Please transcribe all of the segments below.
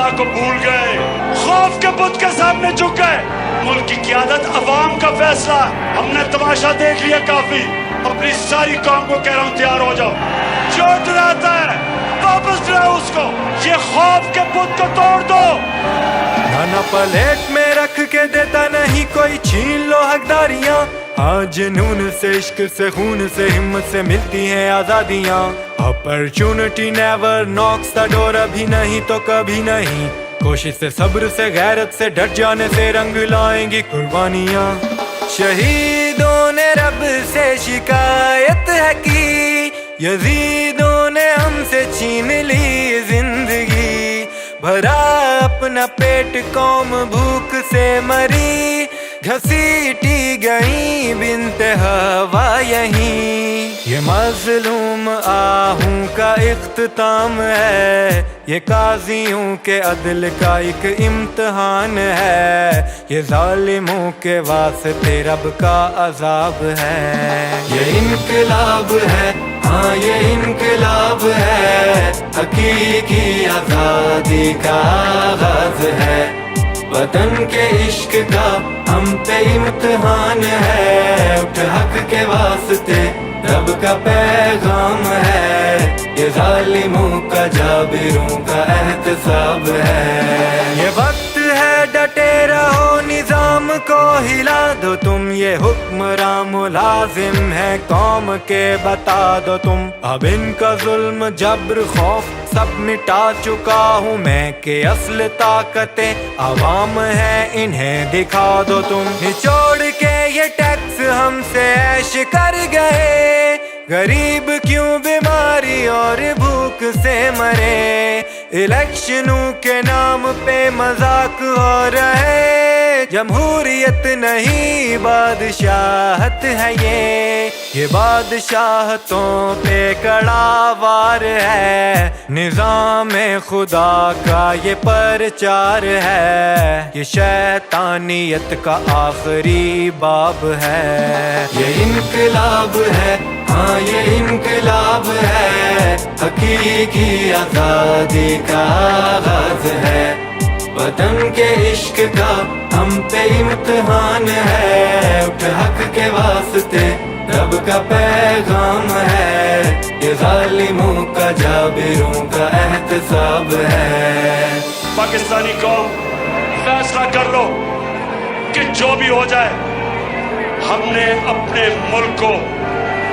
अल्लाह को भूल गए, खौफ के बुत के सामने झुक गए। मुल्क की क़यादत अवाम का फैसला। हमने तमाशा देख लिया काफी। अपनी सारी कौम को कह रहा हूँ तैयार हो जाओ। जो डराता है वापस लाओ उसको। ये खौफ के बुत को तोड़ दो। खाना प्लेट में रख के देता नहीं कोई, छीन लो हकदारियाँ। आज नून से, इश्क से, खून से, हिम्मत से मिलती हैं आजादियाँ। Opportunity never knocks the door, अभी नहीं तो कभी नहीं। कोशिश से, सब्र से, गैरत से, डट जाने से रंग लाएंगी कुर्बानियाँ। शहीदों ने रब से शिकायत है की, यजीदों ने हमसे छीन ली जिंदगी। भरा अपना पेट कौम भूख से मरी, घसीटी गई बिनते हवा यहीं। ये मजलूम आहूं का इख्तिताम है, ये काजियों के अदल का एक इम्तिहान है। ये जालिमों के वास्ते रब का अजाब है। ये इनकलाब है, हाँ ये इनकलाब है, हकीकी आजादी का आगाज है। वतन के इश्क का हम पे इम्तिहान है, उठ हक के वास्ते रब का पैगाम है। ये जालिमों का, जाबिरों का एहतसाब है। ये वक्त है डटे रहो, निजाम को हिला दो तुम। ये हुक्मरां मुलाजिम है कौम के, बता दो तुम। अब इनका जुल्म, जब्र, खौफ सब मिटा चुका हूँ मैं, कि असल ताकतें अवाम है, इन्हें दिखा दो तुम। निचोड़ के ये टैक्स हमसे ऐश कर गए, गरीब क्यों बीमारी और भूख से मरे। इलेक्शनों के नाम पे मजाक हो रहे, जमहूरियत नहीं बादशाहत है ये बादशाहतों पे कड़ा वार है। निज़ाम खुदा का ये प्रचार है, ये शैतानियत का आखिरी बाब है। ये इनकलाब है, हाँ ये इनकलाब है, हकीकी आजादी का आगाज है। वतन के इश्क का हम पे इम्तिहान है, उठ हक के वास्ते रब का पैगाम है। ये जालिमों का, जाबिरों का एहतसाब है। पाकिस्तानी कौम फैसला कर लो कि जो भी हो जाए, हमने अपने मुल्क को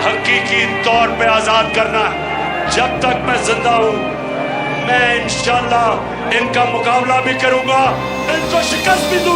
हकीकी तौर पे आजाद करना है। जब तक मैं जिंदा हूँ, मैं इंशाअल्लाह इनका मुकाबला भी करूंगा, इनको शिकस्त भी दूंगा।